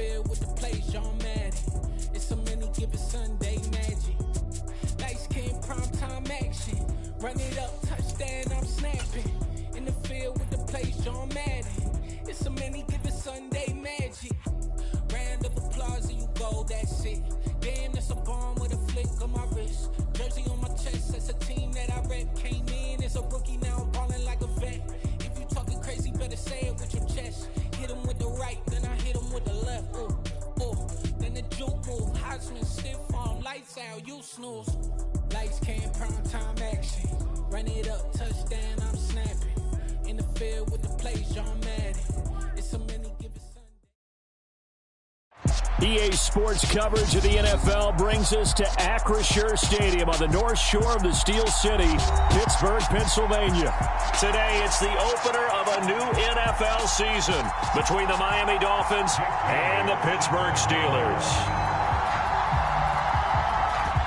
field with the plays, John Madden. It's so many given Sunday magic. Lights came primetime action. Run it up, touchdown, I'm snapping. In the field with the plays, John Madden. It's so many given Sunday magic. Round of applause and you go, that's it. Damn, that's a bomb with a flick on my wrist. Jersey on my chest, that's a team that I rep. Came in as a rookie, now I'm balling like a vet. If you talking crazy, better say it with your chest. Hit him with the right, then I hit him with the left. Ooh, ooh, then the juke move. Heisman stiff arm, lights out, you snooze. Lights came prime time action. Run it up, touchdown, I'm snapping. In the field with the plays, John Madden. It's so many given Sunday. EA Sports coverage of the NFL brings us to Acrisure Stadium on the north shore of the Steel City, Pittsburgh, Pennsylvania. Today, it's the opener of a new NFL season between the Miami Dolphins and the Pittsburgh Steelers.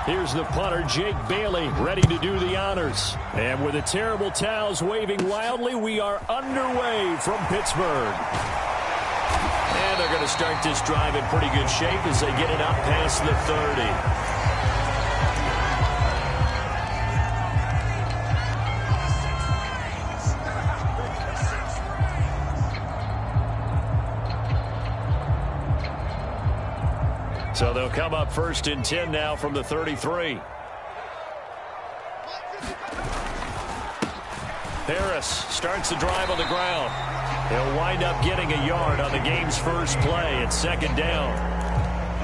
Here's the punter, Jake Bailey, ready to do the honors. And with the terrible towels waving wildly, we are underway from Pittsburgh. And they're going to start this drive in pretty good shape as they get it up past the 30. So they'll come up 1st and 10 now from the 33. Harris starts the drive on the ground. He'll wind up getting a yard on the game's first play at 2nd down.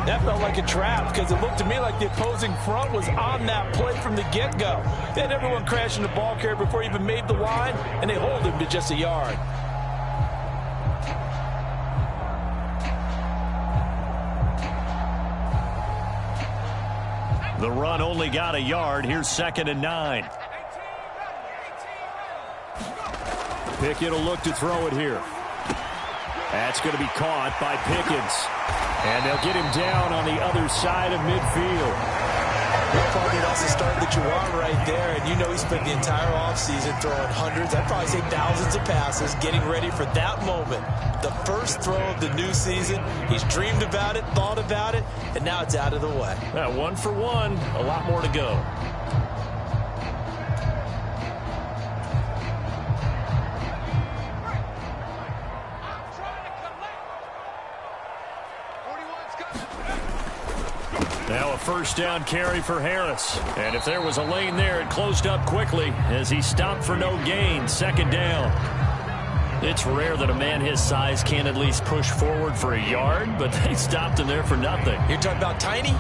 That felt like a trap because it looked to me like the opposing front was on that play from the get-go. They had everyone crashing the ball carrier before he even made the line, and they hold him to just a yard. The run only got a yard. Here's 2nd and 9. Pickett will look to throw it here. That's going to be caught by Pickens. And they'll get him down on the other side of midfield. That's the start that you want right there. And you know he spent the entire offseason throwing hundreds, I'd probably say thousands of passes, getting ready for that moment. The first throw of the new season. He's dreamed about it, thought about it, and now it's out of the way. 1 for 1, a lot more to go. Now a 1st down carry for Harris. And if there was a lane there, it closed up quickly as he stopped for no gain. 2nd down. It's rare that a man his size can't at least push forward for a yard, but they stopped him there for nothing. You're talking about Tiny?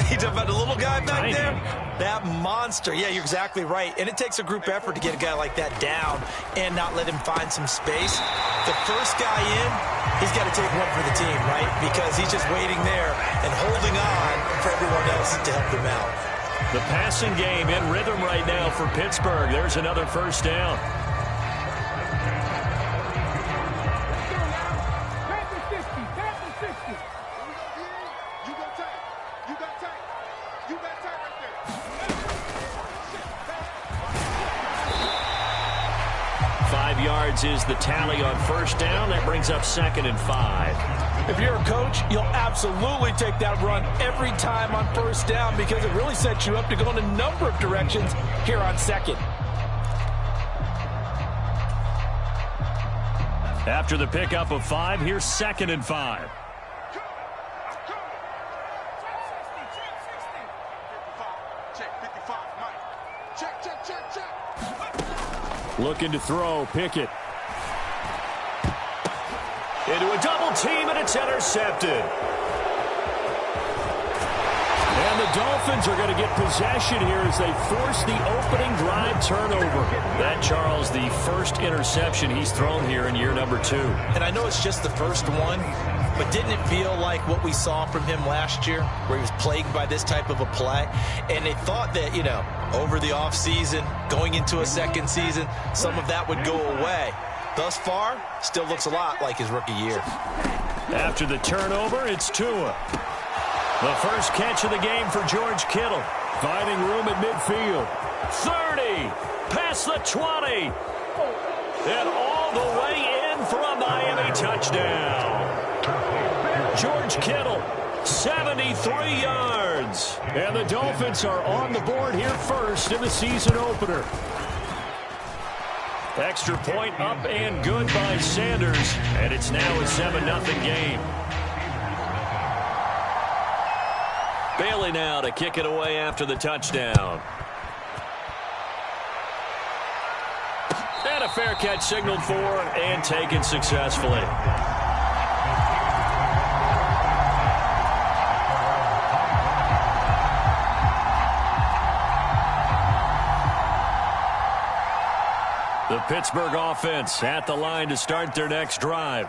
You're talking about the little guy back Tiny. there? That monster. Yeah, you're exactly right. And it takes a group effort to get a guy like that down and not let him find some space. The first guy in, he's got to take one for the team, right? Because he's just waiting there and holding on for everyone else to help him out. The passing game in rhythm right now for Pittsburgh. There's another 1st down. Is the tally on 1st down. That brings up 2nd and 5. If you're a coach, you'll absolutely take that run every time on 1st down because it really sets you up to go in a number of directions here on 2nd. After the pickup of 5, here's 2nd and 5. Looking to throw, Pickett. Into a double team, and it's intercepted. And the Dolphins are going to get possession here as they force the opening drive turnover. That, Charles, the first interception he's thrown here in year number 2. And I know it's just the first one, but didn't it feel like what we saw from him last year, where he was plagued by this type of a play? And they thought that, you know, over the offseason, going into a 2nd season, some of that would go away. Thus far, still looks a lot like his rookie year. After the turnover, it's Tua. The first catch of the game for George Kittle. Finding room at midfield. 30, past the 20. And all the way in for a Miami touchdown. George Kittle, 73 yards. And the Dolphins are on the board here first in the season opener. Extra point up and good by Sanders, and it's now a 7-0 game. Bailey now to kick it away after the touchdown. And a fair catch signaled for and taken successfully. The Pittsburgh offense at the line to start their next drive.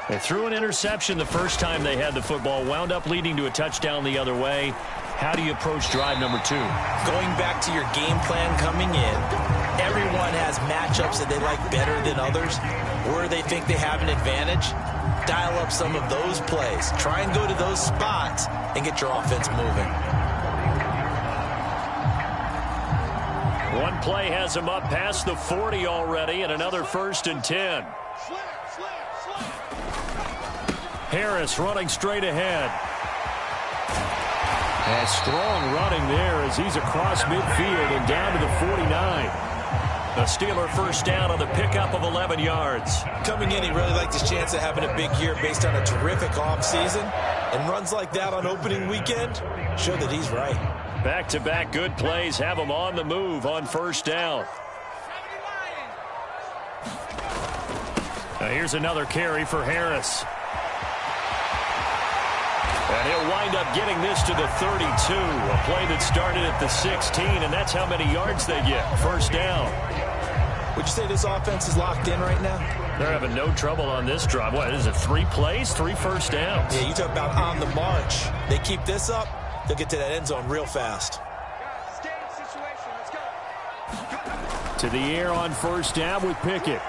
They threw an interception the first time they had the football, wound up leading to a touchdown the other way. How do you approach drive number 2? Going back to your game plan coming in, everyone has matchups that they like better than others, where they think they have an advantage. Dial up some of those plays. Try and go to those spots and get your offense moving. One play has him up past the 40 already, and another 1st and 10. Harris running straight ahead. And strong running there as he's across midfield and down to the 49. A Steeler first down on the pickup of 11 yards. Coming in, he really liked his chance of having a big year based on a terrific offseason. And runs like that on opening weekend show that he's right. Back-to-back good plays have him on the move on first down. Now here's another carry for Harris. And he'll wind up getting this to the 32. A play that started at the 16, and that's how many yards they get. First down. Would you say this offense is locked in right now? They're having no trouble on this drive. What is it, 3 plays, 3 first downs? Yeah, you talk about on the march. They keep this up, they'll get to that end zone real fast. To the air on first down with Pickett.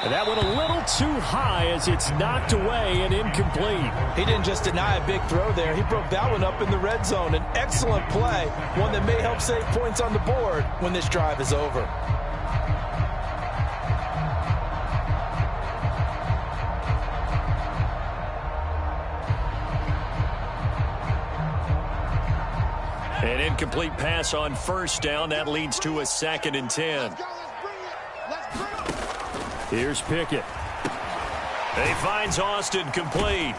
And that went a little too high as it's knocked away and incomplete. He didn't just deny a big throw there. He broke that one up in the red zone. An excellent play, one that may help save points on the board when this drive is over. An incomplete pass on first down. That leads to a 2nd and 10. Here's Pickett. He finds Austin complete.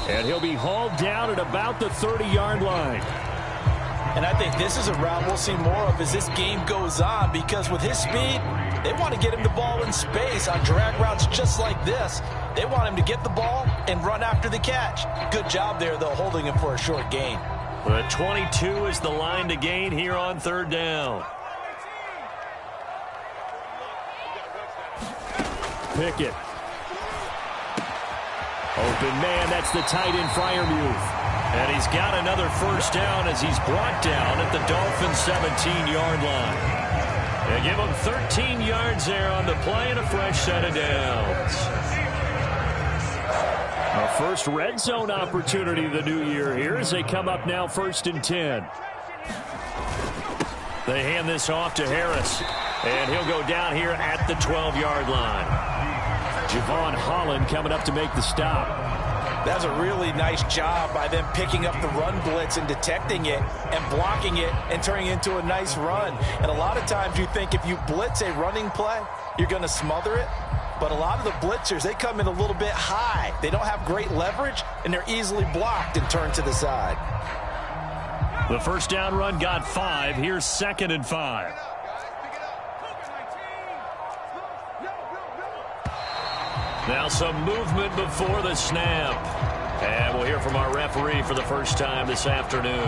And he'll be hauled down at about the 30-yard line. And I think this is a route we'll see more of as this game goes on, because with his speed, they want to get him the ball in space on drag routes just like this. They want him to get the ball and run after the catch. Good job there, though, holding him for a short gain. The 22 is the line to gain here on third down. Pickett. Open man, that's the tight end Freiermuth. And he's got another first down as he's brought down at the Dolphins' 17-yard line. They give him 13 yards there on the play and a fresh set of downs. Our first red zone opportunity of the new year here as they come up now 1st and 10. They hand this off to Harris. And he'll go down here at the 12-yard line. Javon Holland coming up to make the stop. That's a really nice job by them picking up the run blitz and detecting it and blocking it and turning it into a nice run. And a lot of times you think if you blitz a running play, you're going to smother it. But a lot of the blitzers, they come in a little bit high. They don't have great leverage, and they're easily blocked and turned to the side. The first down run got 5. Here's 2nd and 5. Now some movement before the snap. And we'll hear from our referee for the first time this afternoon.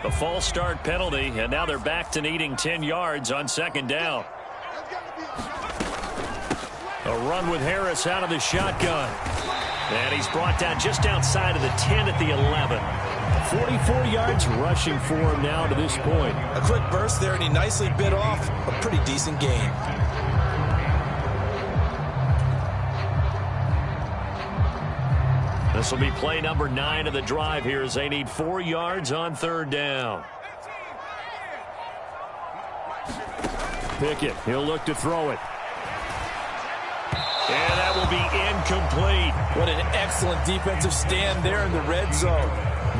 A false start penalty, and now they're back to needing 10 yards on 2nd down. A run with Harris out of the shotgun. And he's brought down just outside of the 10 at the 11. 44 yards rushing for him now to this point. A quick burst there, and he nicely bit off a pretty decent gain. The This will be play number 9 of the drive here as they need 4 yards on 3rd down. Pickett, he'll look to throw it. And that will be incomplete. What an excellent defensive stand there in the red zone.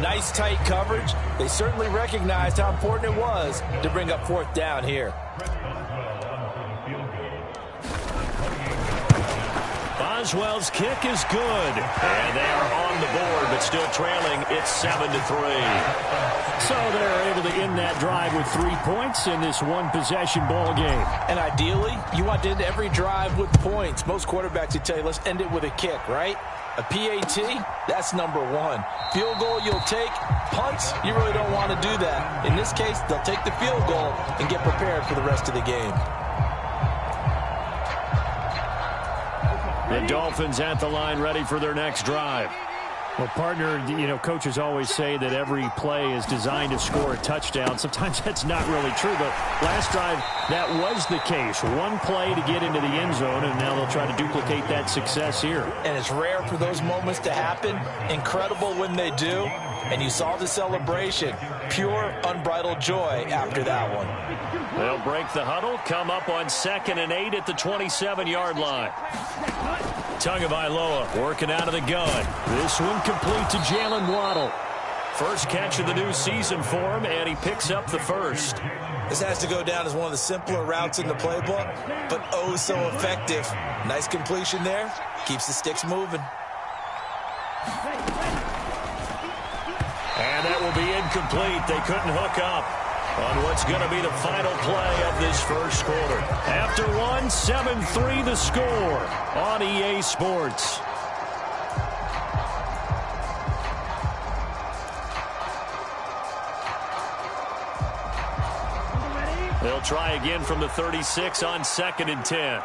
Nice tight coverage. They certainly recognized how important it was to bring up 4th down here. Boswell's kick is good. And they are on the board, but still trailing. It's 7-3. So they're able to end that drive with 3 points in this one-possession ball game. And ideally, you want to end every drive with points. Most quarterbacks would tell you, let's end it with a kick, right? A PAT, that's number 1. Field goal you'll take. Punts, you really don't want to do that. In this case, they'll take the field goal and get prepared for the rest of the game. The Dolphins at the line ready for their next drive. Well, partner, coaches always say that every play is designed to score a touchdown. Sometimes that's not really true, but last drive, that was the case. One play to get into the end zone, and now they'll try to duplicate that success here. And it's rare for those moments to happen. Incredible when they do. And you saw the celebration. Pure, unbridled joy after that one. They'll break the huddle, come up on 2nd and 8 at the 27-yard line. Tagovailoa working out of the gun. This one complete to Jalen Waddle. First catch of the new season for him, and he picks up the first. This has to go down as one of the simpler routes in the playbook, but oh so effective. Nice completion there. Keeps the sticks moving. And that will be incomplete. They couldn't hook up on what's going to be the final play of this first quarter. After 1, 7-3 the score on EA Sports. They'll try again from the 36 on 2nd and 10.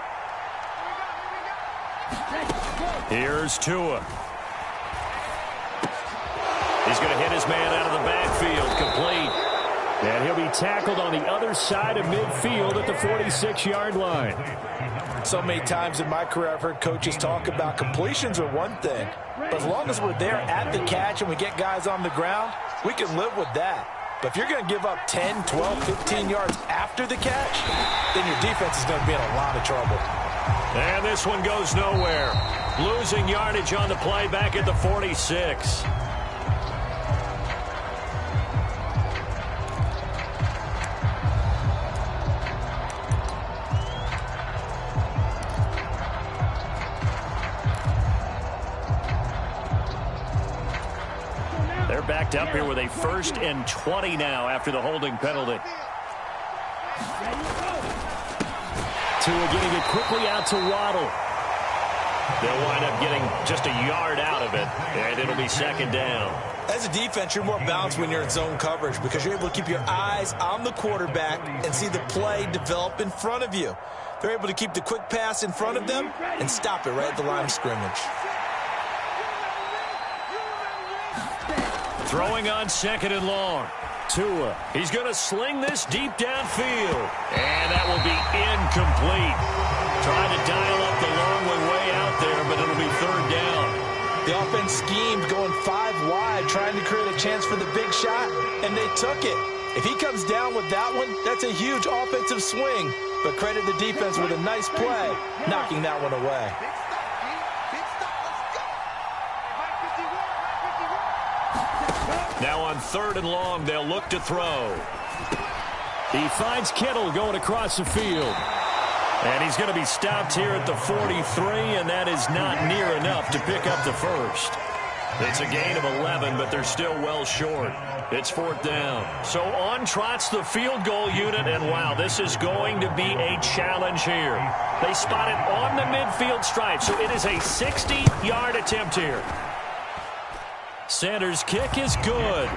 Here's Tua. He's going to hit his man out of the backfield, complete. And he'll be tackled on the other side of midfield at the 46-yard line. So many times in my career I've heard coaches talk about completions are one thing, but as long as we're there at the catch and we get guys on the ground, we can live with that. But if you're going to give up 10, 12, 15 yards after the catch, then your defense is going to be in a lot of trouble. And this one goes nowhere. Losing yardage on the play back at the 46. They're backed up here with a 1st and 20 now after the holding penalty. Tua getting it quickly out to Waddle. They'll wind up getting just a yard out of it, and it'll be 2nd down. As a defense, you're more balanced when you're in zone coverage because you're able to keep your eyes on the quarterback and see the play develop in front of you. They're able to keep the quick pass in front of them and stop it right at the line of scrimmage. Throwing on 2nd and long. Tua. He's going to sling this deep downfield. And that will be incomplete. Trying to dial up the long one way out there, but it'll be 3rd down. The offense schemed going 5 wide, trying to create a chance for the big shot, and they took it. If he comes down with that one, that's a huge offensive swing. But credit the defense with a nice play, knocking that one away. Now on 3rd and long, they'll look to throw. He finds Kittle going across the field. And he's going to be stopped here at the 43, and that is not near enough to pick up the first. It's a gain of 11, but they're still well short. It's 4th down. So on trots the field goal unit, and wow, this is going to be a challenge here. They spot it on the midfield stripe, so it is a 60-yard attempt here. Sanders' kick is good.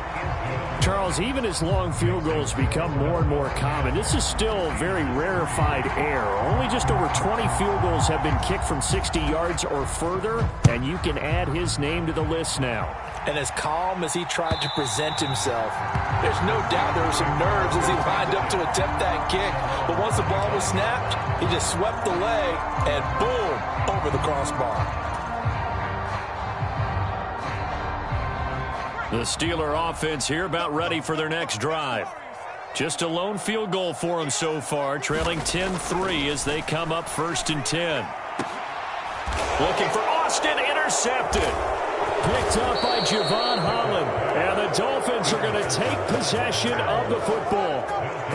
Charles, even as long field goals become more and more common, this is still very rarefied air. Only just over 20 field goals have been kicked from 60 yards or further, and you can add his name to the list now. And as calm as he tried to present himself, there's no doubt there were some nerves as he lined up to attempt that kick. But once the ball was snapped, he just swept the leg and boom, over the crossbar. The Steeler offense here about ready for their next drive. Just a lone field goal for them so far, trailing 10-3 as they come up 1st and 10. Looking for Austin, intercepted. Picked up by Javon Holland. And the Dolphins are going to take possession of the football.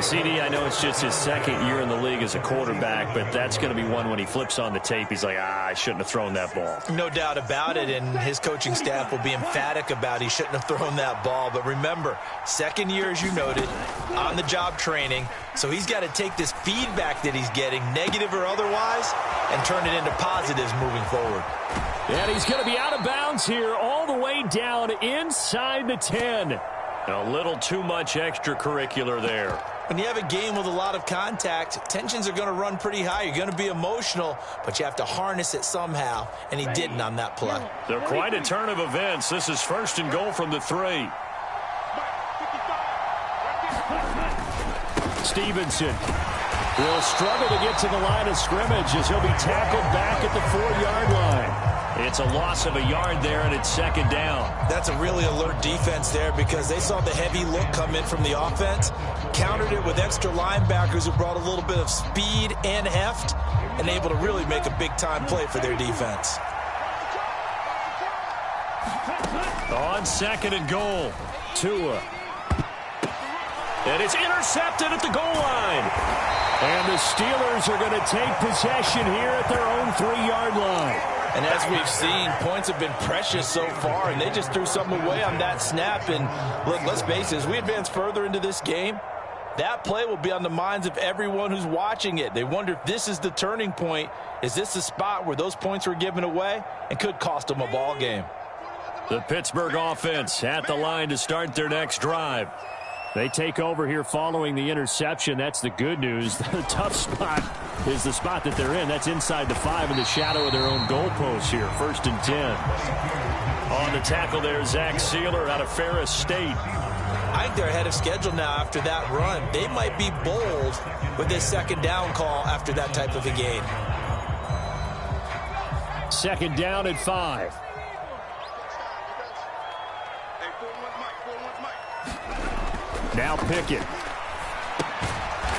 CD, I know it's just his 2nd year in the league as a quarterback, but that's going to be one when he flips on the tape. He's like, I shouldn't have thrown that ball. No doubt about it, and his coaching staff will be emphatic about he shouldn't have thrown that ball. But remember, 2nd year, as you noted, on-the-job training. So he's got to take this feedback that he's getting, negative or otherwise, and turn it into positives moving forward. And he's going to be out of bounds here all the way down inside the 10. A little too much extracurricular there. When you have a game with a lot of contact, tensions are going to run pretty high. You're going to be emotional, but you have to harness it somehow, and he didn't on that play. They're quite a turn of events. This is 1st and goal from the 3. Stevenson will struggle to get to the line of scrimmage as he'll be tackled back at the 4-yard line. It's a loss of a yard there, and it's 2nd down. That's a really alert defense there because they saw the heavy look come in from the offense, countered it with extra linebackers who brought a little bit of speed and heft, and able to really make a big-time play for their defense. On 2nd and goal, Tua. And it's intercepted at the goal line. And the Steelers are going to take possession here at their own 3-yard line. And as we've seen, points have been precious so far, and they just threw something away on that snap. And look, let's face it, as we advance further into this game, that play will be on the minds of everyone who's watching it. They wonder if this is the turning point. Is this the spot where those points were given away and could cost them a ball game? The Pittsburgh offense at the line to start their next drive. They take over here following the interception. That's the good news. The tough spot is the spot that they're in. That's inside the 5 in the shadow of their own goalpost here. 1st and 10. On the tackle there, Zach Sealer out of Ferris State. I think they're ahead of schedule now after that run. They might be bold with this 2nd down call after that type of a gain. 2nd down at 5. Now Pickett.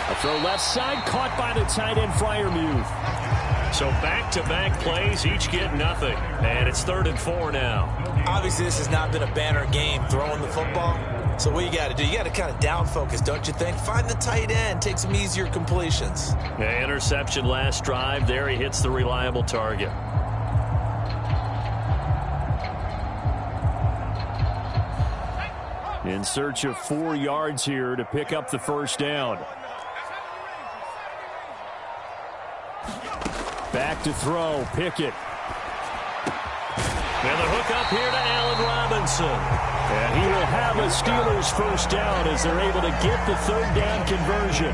A throw left side, caught by the tight end Freiermuth. So back-to-back plays, each get nothing. And it's 3rd and 4 now. Obviously, this has not been a banner game throwing the football. So what you got to do, you got to kind of down focus, don't you think? Find the tight end, take some easier completions. Yeah, interception last drive. There he hits the reliable target. In search of 4 yards here to pick up the 1st down. Back to throw, Pickett. And the hook up here to Allen Robinson. And he will have a Steelers 1st down as they're able to get the 3rd down conversion.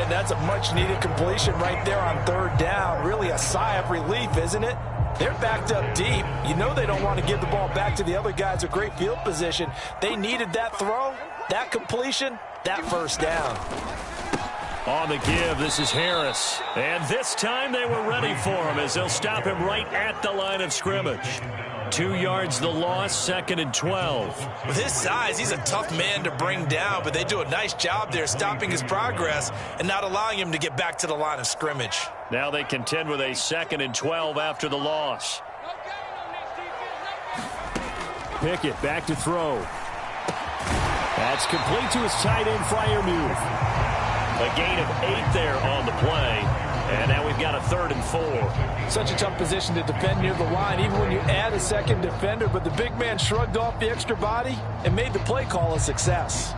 And that's a much-needed completion right there on 3rd down. Really a sigh of relief, isn't it? They're backed up deep. You know they don't want to give the ball back to the other guys. A great field position. They needed that throw, that completion, that 1st down. On the give, this is Harris. And this time they were ready for him as they'll stop him right at the line of scrimmage. 2 yards the loss, 2nd and 12. With his size, he's a tough man to bring down, but they do a nice job there stopping his progress and not allowing him to get back to the line of scrimmage. Now they contend with a 2nd and 12 after the loss. Pickett back to throw. That's complete to his tight end, Freiermuth. A gain of 8 there on the play. And now we've got a 3rd and 4. Such a tough position to defend near the line, even when you add a second defender. But the big man shrugged off the extra body and made the play call a success.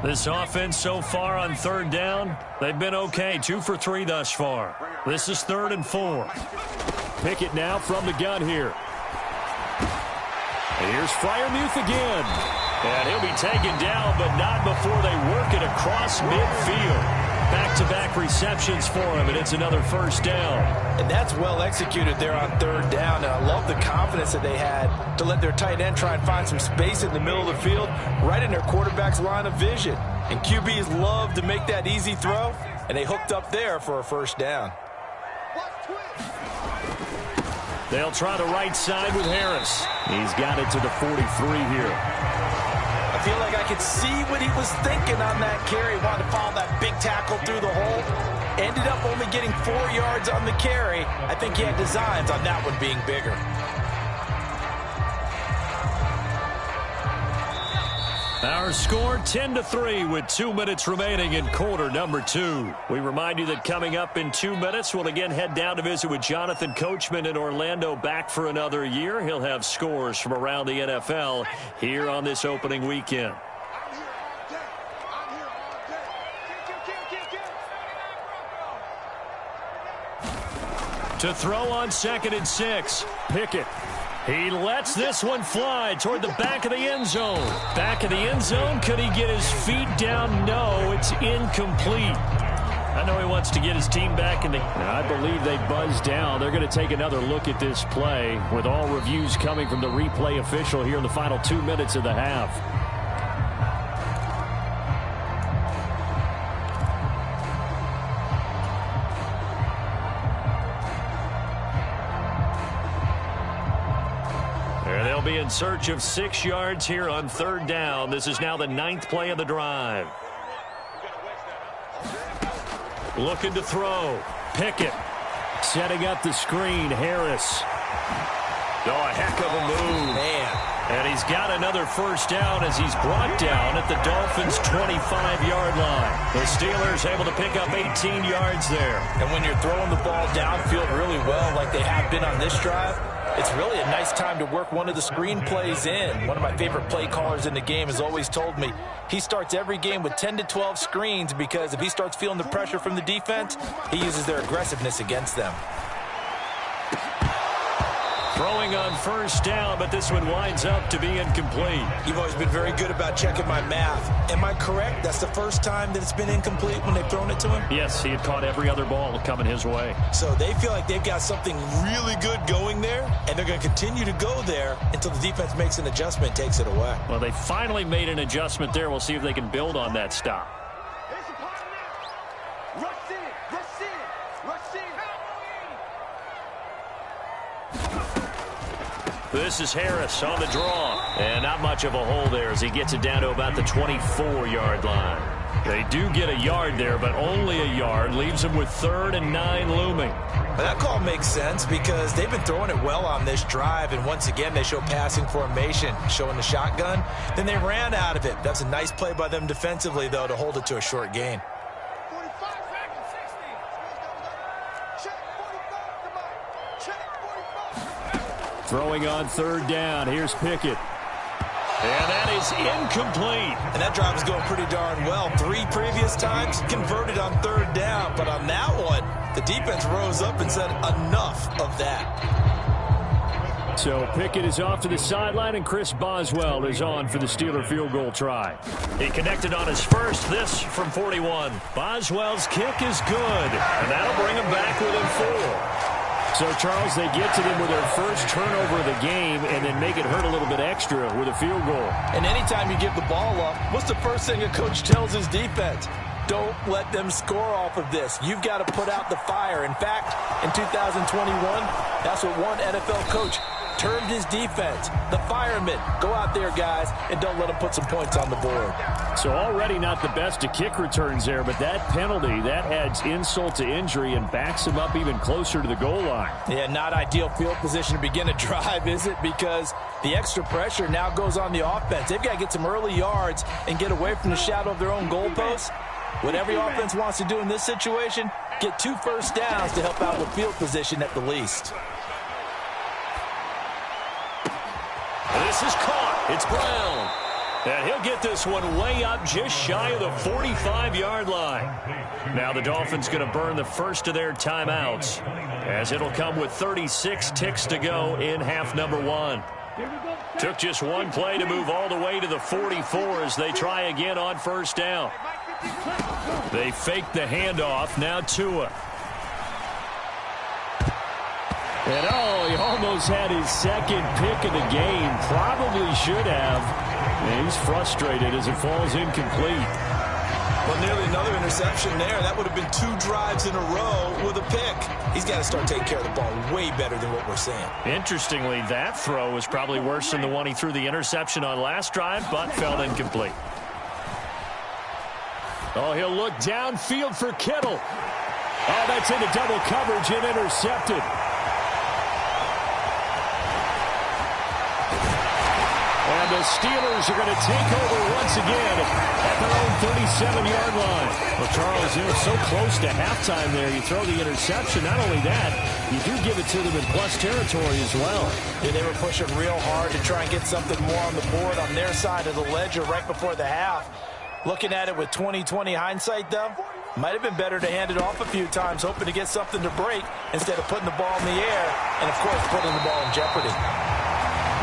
This offense so far on 3rd down, they've been okay. 2 for 3 thus far. This is 3rd and 4. Pickett now from the gun here. And here's Freiermuth again. And he'll be taken down, but not before they work it across midfield. Back-to-back receptions for him, and it's another 1st down. And that's well executed there on 3rd down. And I love the confidence that they had to let their tight end try and find some space in the middle of the field, right in their quarterback's line of vision. And QBs love to make that easy throw, and they hooked up there for a first down. They'll try the right side with Harris. He's got it to the 43 here. I feel like I could see what he was thinking on that carry. Wanted to follow that big tackle through the hole. Ended up only getting 4 yards on the carry. I think he had designs on that one being bigger. Our score 10-3 with 2 minutes remaining in quarter number 2. We remind you that coming up in 2 minutes, we'll again head down to visit with Jonathan Coachman in Orlando, back for another year. He'll have scores from around the NFL here on this opening weekend. To throw on 2nd and 6, Pickett. He lets this one fly toward the back of the end zone. Back of the end zone. Could he get his feet down? No, it's incomplete. I know he wants to get his team back in the... I believe they buzzed down. They're going to take another look at this play with all reviews coming from the replay official here in the final 2 minutes of the half. They'll be in search of 6 yards here on 3rd down. This is now the 9th play of the drive. Looking to throw. Pickett setting up the screen. Harris. Oh, a heck of a move. Man. And he's got another first down as he's brought down at the Dolphins' 25-yard line. The Steelers able to pick up 18 yards there. And when you're throwing the ball downfield really well like they have been on this drive, it's really a nice time to work one of the screen plays in. One of my favorite play callers in the game has always told me he starts every game with 10 to 12 screens because if he starts feeling the pressure from the defense, he uses their aggressiveness against them. Throwing on first down, but this one winds up to be incomplete. You've always been very good about checking my math. Am I correct? That's the first time that it's been incomplete when they've thrown it to him? Yes, he had caught every other ball coming his way. So they feel like they've got something really good going there, and they're going to continue to go there until the defense makes an adjustment and takes it away. Well, they finally made an adjustment there. We'll see if they can build on that stop. This is Harris on the draw. And not much of a hole there as he gets it down to about the 24-yard line. They do get a yard there, but only a yard. Leaves them with 3rd and 9 looming. Well, that call makes sense because they've been throwing it well on this drive, and once again they show passing formation, showing the shotgun. Then they ran out of it. That's a nice play by them defensively, though, to hold it to a short gain. Throwing on 3rd down. Here's Pickett. And that is incomplete. And that drive is going pretty darn well. 3 previous times converted on 3rd down. But on that one, the defense rose up and said enough of that. So Pickett is off to the sideline, and Chris Boswell is on for the Steeler field goal try. He connected on his first, this from 41. Boswell's kick is good, and that'll bring him back within 4. So, Charles, they get to them with their first turnover of the game and then make it hurt a little bit extra with a field goal. And anytime you give the ball up, what's the first thing a coach tells his defense? Don't let them score off of this. You've got to put out the fire. In fact, in 2021, that's what one NFL coach termed his defense. The firemen. Go out there, guys, and don't let them put some points on the board. So already not the best of kick returns there, but that penalty, that adds insult to injury and backs him up even closer to the goal line. Yeah, not ideal field position to begin a drive, is it? Because the extra pressure now goes on the offense. They've got to get some early yards and get away from the shadow of their own goalposts. What every offense wants to do in this situation, get 2 first downs to help out with field position at the least. This is caught. It's Brown. And he'll get this one way up just shy of the 45-yard line. Now the Dolphins going to burn the first of their timeouts as it'll come with 36 ticks to go in half number 1. Took just one play to move all the way to the 44 as they try again on first down. They fake the handoff. Now Tua. And he almost had his second pick of the game. Probably should have. And he's frustrated as it falls incomplete. Well, nearly another interception there. That would have been 2 drives in a row with a pick. He's got to start taking care of the ball way better than what we're seeing. Interestingly, that throw was probably worse than the one he threw the interception on last drive, but fell incomplete. Oh, he'll look downfield for Kittle. Oh, that's into double coverage and intercepted. And the Steelers are going to take over once again at their own 37-yard line. Well, Charles, you know, so close to halftime there. You throw the interception. Not only that, you do give it to them in plus territory as well. Yeah, they were pushing real hard to try and get something more on the board on their side of the ledger right before the half. Looking at it with 20/20 hindsight, though, might have been better to hand it off a few times, hoping to get something to break instead of putting the ball in the air and, of course, putting the ball in jeopardy.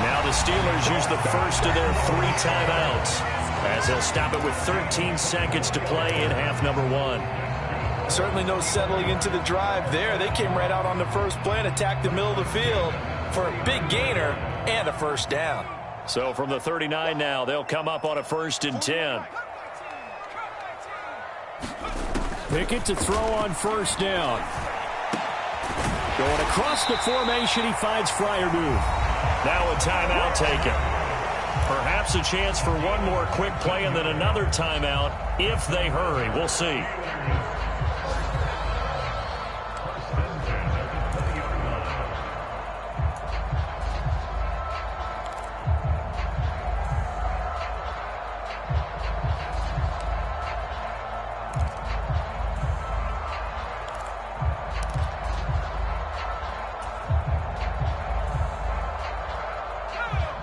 Now the Steelers use the first of their 3 timeouts as they'll stop it with 13 seconds to play in half number 1. Certainly no settling into the drive there. They came right out on the first play and attacked the middle of the field for a big gainer and a first down. So from the 39 now, they'll come up on a 1st and 10. Pickett to throw on 1st down. Going across the formation, he finds Freiermuth. Now a timeout taken. Perhaps a chance for one more quick play and then another timeout if they hurry. We'll see.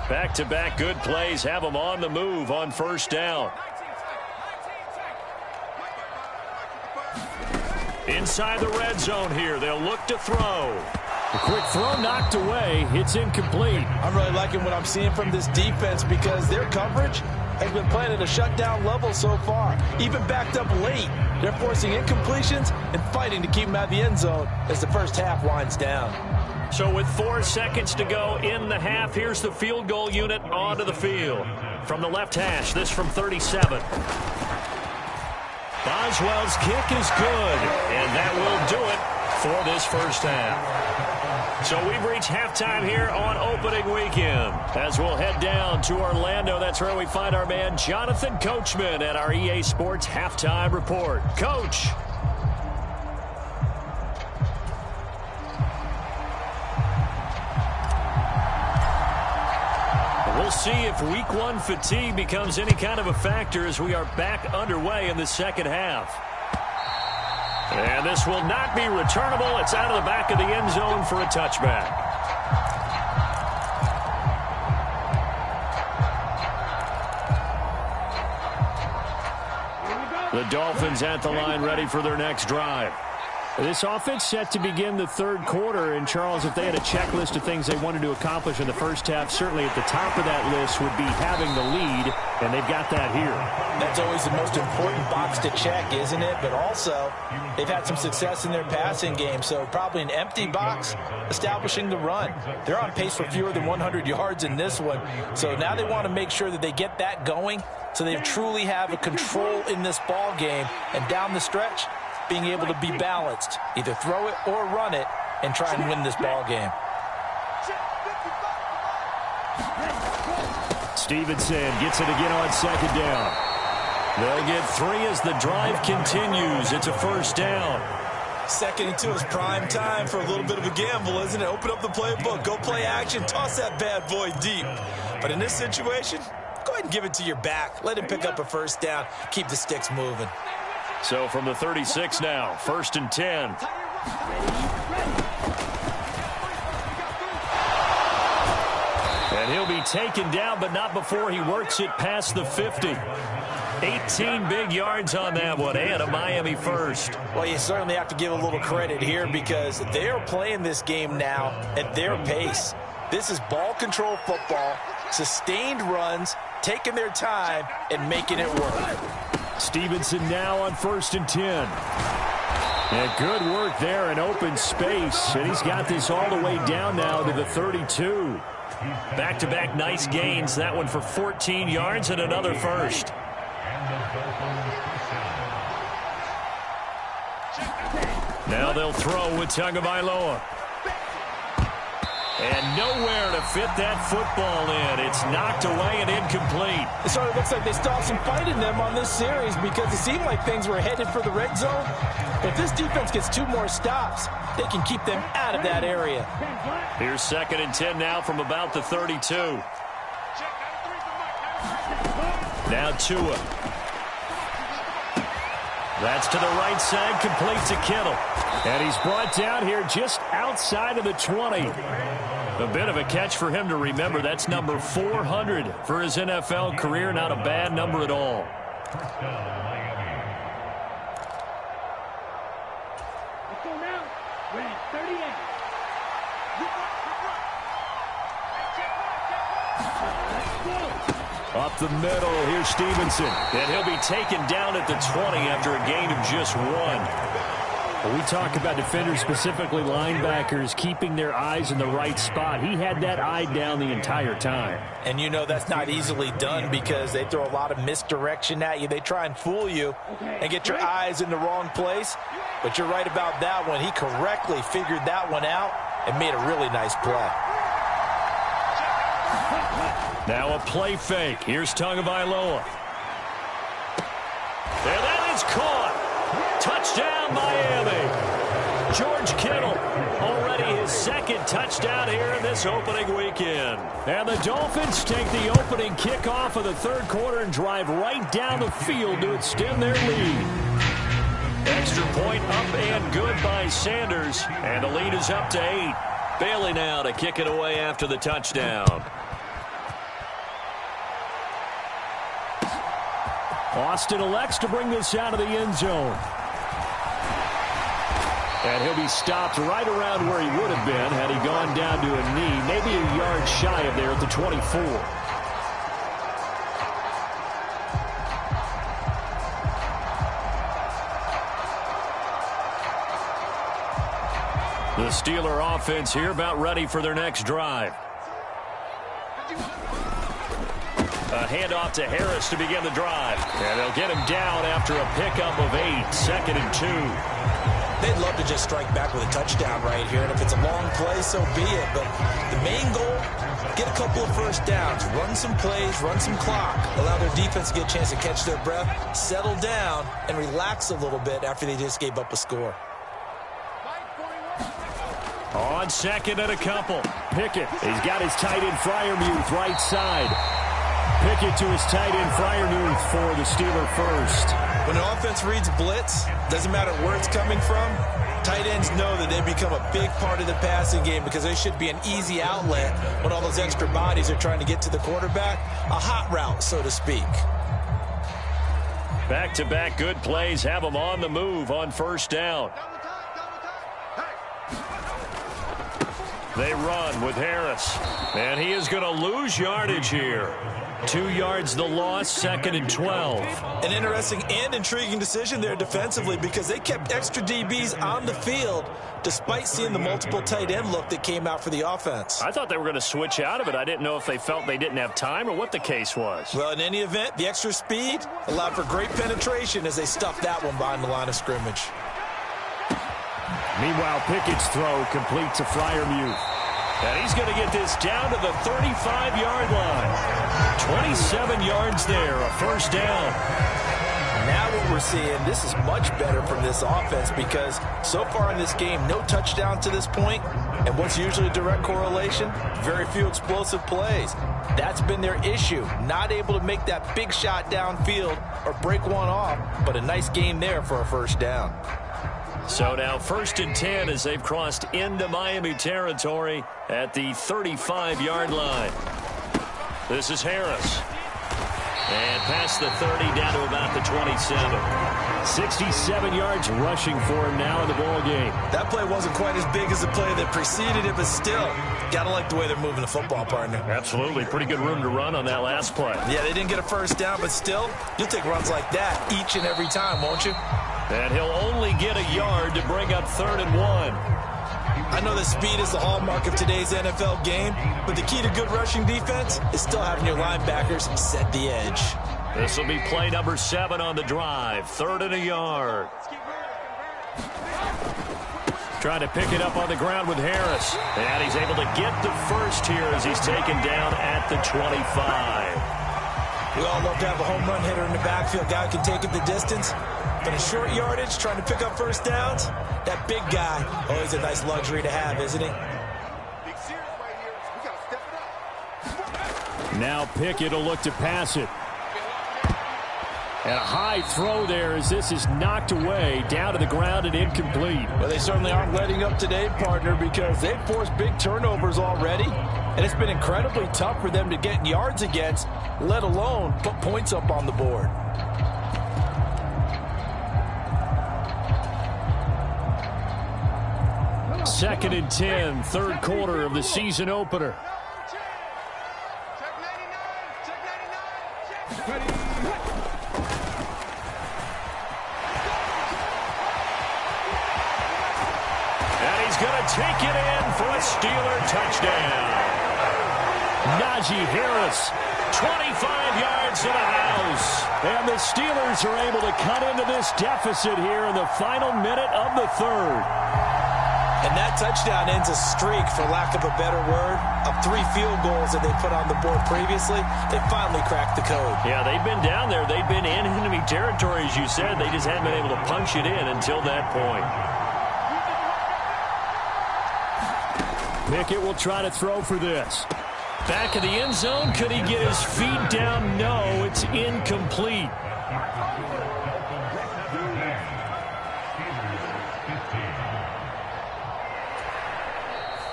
Back-to-back good plays have them on the move on 1st down. Inside the red zone here. They'll look to throw. A quick throw knocked away. It's incomplete. I'm really liking what I'm seeing from this defense because their coverage has been playing at a shutdown level so far. Even backed up late, they're forcing incompletions and fighting to keep them out of the end zone as the first half winds down. So with 4 seconds to go in the half, here's the field goal unit onto the field. From the left hash, this from 37. Boswell's kick is good, and that will do it for this first half. So we've reached halftime here on opening weekend. As we'll head down to Orlando, that's where we find our man Jonathan Coachman at our EA Sports Halftime Report. Coach. We'll see if week 1 fatigue becomes any kind of a factor as we are back underway in the second half. And this will not be returnable. It's out of the back of the end zone for a touchback. The Dolphins at the line ready for their next drive. This offense set to begin the 3rd quarter. And, Charles, if they had a checklist of things they wanted to accomplish in the first half, certainly at the top of that list would be having the lead, and they've got that here. That's always the most important box to check, isn't it? But also, they've had some success in their passing game, so probably an empty box establishing the run. They're on pace for fewer than 100 yards in this one, so now they want to make sure that they get that going so they truly have a control in this ball game, and down the stretch, being able to be balanced, either throw it or run it, and try and win this ball game. Stevenson gets it again on 2nd down. They'll get 3 as the drive continues. It's a first down. 2nd and 2 is prime time for a little bit of a gamble, isn't it? Open up the playbook, go play action, toss that bad boy deep. But in this situation, go ahead and give it to your back. Let him pick up a first down. Keep the sticks moving. So from the 36 now, 1st and 10. And he'll be taken down, but not before he works it past the 50. 18 big yards on that one, and a Miami first. Well, you certainly have to give a little credit here because they are playing this game now at their pace. This is ball control football, sustained runs, taking their time, and making it work. Stevenson now on 1st and 10. And good work there in open space. And he's got this all the way down now to the 32. Back-to-back nice gains. That one for 14 yards and another first. Now they'll throw with Tagovailoa. And nowhere to fit that football in. It's knocked away and incomplete. It sort of looks like they still have some fight in them on this series because it seemed like things were headed for the red zone. But if this defense gets 2 more stops, they can keep them out of that area. Here's 2nd and 10 now from about the 32. Now Tua. That's to the right side, complete to Kittle. And he's brought down here just outside of the 20. A bit of a catch for him to remember. That's number 400 for his NFL career. Not a bad number at all. Let's go now. We're at 38. Up the middle, here's Stevenson. And he'll be taken down at the 20 after a gain of just 1. We talk about defenders, specifically linebackers, keeping their eyes in the right spot. He had that eye down the entire time. And you know that's not easily done because they throw a lot of misdirection at you. They try and fool you and get your eyes in the wrong place. But you're right about that one. He correctly figured that one out and made a really nice play. Now a play fake. Here's Tagovailoa. And that is caught. Touchdown, Miami. George Kittle, already his 2nd touchdown here in this opening weekend. And the Dolphins take the opening kickoff of the 3rd quarter and drive right down the field to extend their lead. Extra point up and good by Sanders. And the lead is up to 8. Bailey now to kick it away after the touchdown. Austin elects to bring this out of the end zone. And he'll be stopped right around where he would have been had he gone down to a knee, maybe a yard shy of there at the 24. The Steeler offense here about ready for their next drive. A handoff to Harris to begin the drive. And they'll get him down after a pickup of 8, 2nd and 2. They'd love to just strike back with a touchdown right here. And if it's a long play, so be it. But the main goal, get a couple of first downs, run some plays, run some clock, allow their defense to get a chance to catch their breath, settle down, and relax a little bit after they just gave up a score. On 2nd and a couple. Pickett, he's got his tight end Freiermuth right side. Pickett to his tight end Freiermuth for the Steeler first. When an offense reads blitz, doesn't matter where it's coming from, tight ends know that they become a big part of the passing game because they should be an easy outlet when all those extra bodies are trying to get to the quarterback. A hot route, so to speak. Back-to-back good plays have them on the move on 1st down. They run with Harris. And he is going to lose yardage here. 2 yards the loss, 2nd and 12. An interesting and intriguing decision there defensively because they kept extra DBs on the field despite seeing the multiple tight end look that came out for the offense. I thought they were going to switch out of it. I didn't know if they felt they didn't have time or what the case was. Well, in any event, the extra speed allowed for great penetration as they stuffed that one behind the line of scrimmage. Meanwhile, Pickett's throw complete to Freiermuth. And he's going to get this down to the 35-yard line. 27 yards there, a 1st down. Now what we're seeing, this is much better from this offense because so far in this game, no touchdown to this point. And what's usually a direct correlation? Very few explosive plays. That's been their issue. Not able to make that big shot downfield or break one off, but a nice game there for a 1st down. So now 1st and 10 as they've crossed into Miami territory at the 35-yard line. This is Harris. And past the 30 down to about the 27. 67 yards rushing for him now in the ball game. That play wasn't quite as big as the play that preceded it, but still, gotta like the way they're moving the football, partner. Absolutely. Pretty good room to run on that last play. Yeah, they didn't get a 1st down, but still, you'll take runs like that each and every time, won't you? And he'll only get a yard to bring up 3rd and 1. I know that speed is the hallmark of today's NFL game, but the key to good rushing defense is still having your linebackers set the edge. This will be play number 7 on the drive. 3rd and a yard. Trying to pick it up on the ground with Harris. And he's able to get the first here as he's taken down at the 25. We all love to have a home run hitter in the backfield. Guy who can take it the distance. But in short yardage, trying to pick up first downs, that big guy, always a nice luxury to have, isn't he? Now Pickett will look to pass it. And a high throw there as this is knocked away, down to the ground and incomplete. Well, they certainly aren't letting up today, partner, because they've forced big turnovers already. And it's been incredibly tough for them to get yards against, let alone put points up on the board. Second and 10, third quarter of the season opener. Take it in for a Steeler touchdown. Najee Harris, 25 yards to the house. And the Steelers are able to cut into this deficit here in the final minute of the third. And that touchdown ends a streak, for lack of a better word, of 3 field goals that they put on the board previously. They finally cracked the code. Yeah, they've been down there. They've been in enemy territory, as you said. They just hadn't been able to punch it in until that point. Pickett will try to throw for this. Back of the end zone. Could he get his feet down? No, it's incomplete.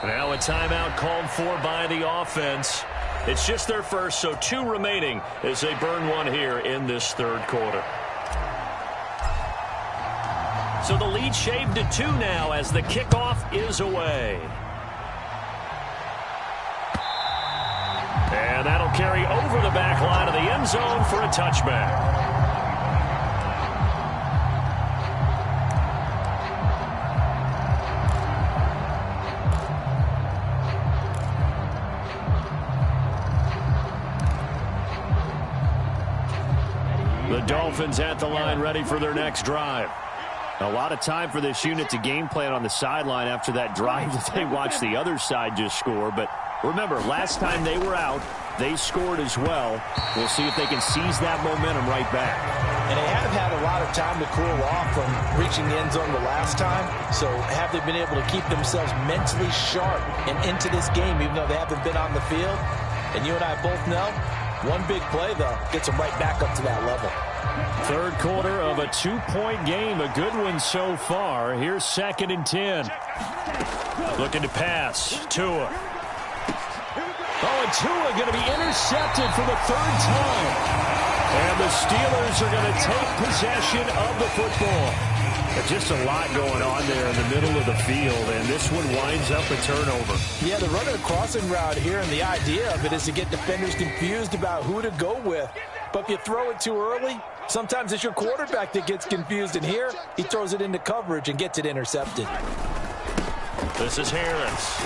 Now a timeout called for by the offense. It's just their first, so 2 remaining as they burn one here in this third quarter. So the lead shaved to 2 now as the kickoff is away. And that'll carry over the back line of the end zone for a touchback. The Dolphins at the line, ready for their next drive. A lot of time for this unit to game plan on the sideline after that drive that they watched the other side just score. But remember, last time they were out, they scored as well. We'll see if they can seize that momentum right back. And they have had a lot of time to cool off from reaching the end zone the last time. So have they been able to keep themselves mentally sharp and into this game, even though they haven't been on the field? And you and I both know, one big play, though, gets them right back up to that level. Third quarter of a 2-point game. A good one so far. Here's second and 10. Looking to pass. Tua. Oh, and Tua going to be intercepted for the 3rd time. And the Steelers are going to take possession of the football. There's just a lot going on there in the middle of the field, and this one winds up a turnover. Yeah, they're running a crossing route here, and the idea of it is to get defenders confused about who to go with. But if you throw it too early, sometimes it's your quarterback that gets confused, and here he throws it into coverage and gets it intercepted. This is Harris.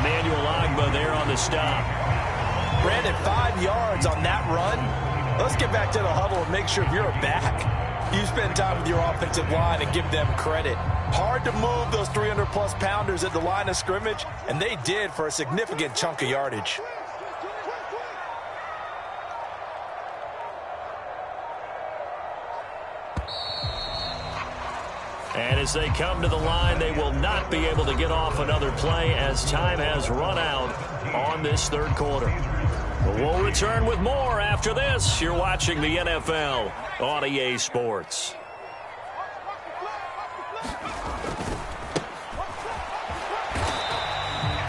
Emmanuel Ogbah there on the stop. Brandon, 5 yards on that run. Let's get back to the huddle and make sure if you're a back, you spend time with your offensive line and give them credit. Hard to move those 300-plus pounders at the line of scrimmage, and they did for a significant chunk of yardage. And as they come to the line, they will not be able to get off another play as time has run out on this third quarter. But we'll return with more after this. You're watching the NFL on EA Sports.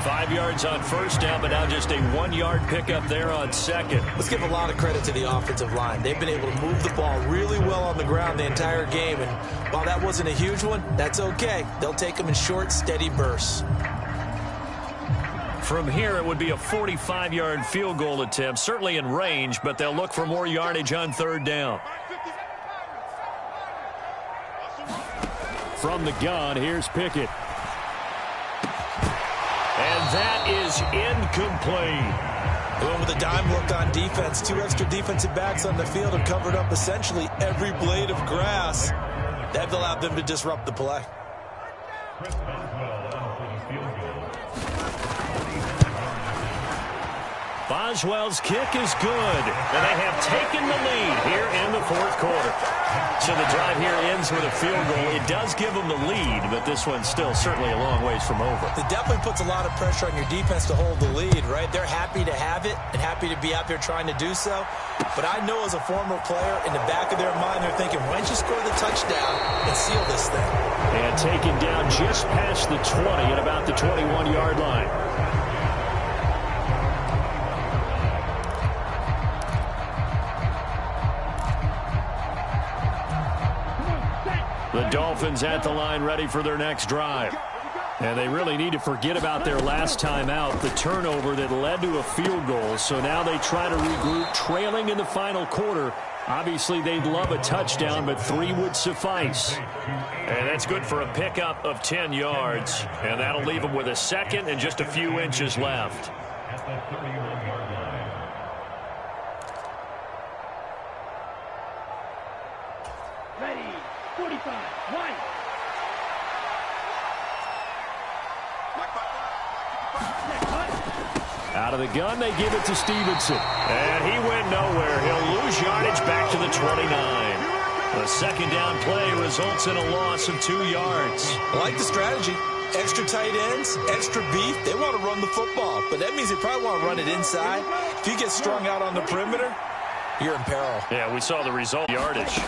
Five yards on first down, but now just a 1-yard pickup there on second. Let's give a lot of credit to the offensive line. They've been able to move the ball really well on the ground the entire game. And while that wasn't a huge one, that's okay. They'll take them in short, steady bursts. From here, it would be a 45-yard field goal attempt, certainly in range, but they'll look for more yardage on third down. From the gun, here's Pickett. And that is incomplete. Going with a dime look on defense. 2 extra defensive backs on the field have covered up essentially every blade of grass. That allowed them to disrupt the play. Boswell's kick is good, and they have taken the lead here in the fourth quarter. So the drive here ends with a field goal. It does give them the lead, but this one's still certainly a long ways from over. It definitely puts a lot of pressure on your defense to hold the lead, right? They're happy to have it and happy to be out there trying to do so. But I know as a former player, in the back of their mind, they're thinking, why don't you score the touchdown and seal this thing? And taken down just past the 20 at about the 21-yard line. The Dolphins at the line ready for their next drive. And they really need to forget about their last time out, the turnover that led to a field goal. So now they try to regroup, trailing in the final quarter. Obviously, they'd love a touchdown, but 3 would suffice. And that's good for a pickup of 10 yards. And that'll leave them with a second and just a few inches left. At the 31-yard line. Ready. 45. One. Out of the gun, they give it to Stevenson. And he went nowhere. He'll lose yardage back to the 29. A second down play results in a loss of 2 yards. I like the strategy. Extra tight ends, extra beef. They want to run the football, but that means they probably want to run it inside. If you get strung out on the perimeter, you're in peril. Yeah, we saw the result. Yardage.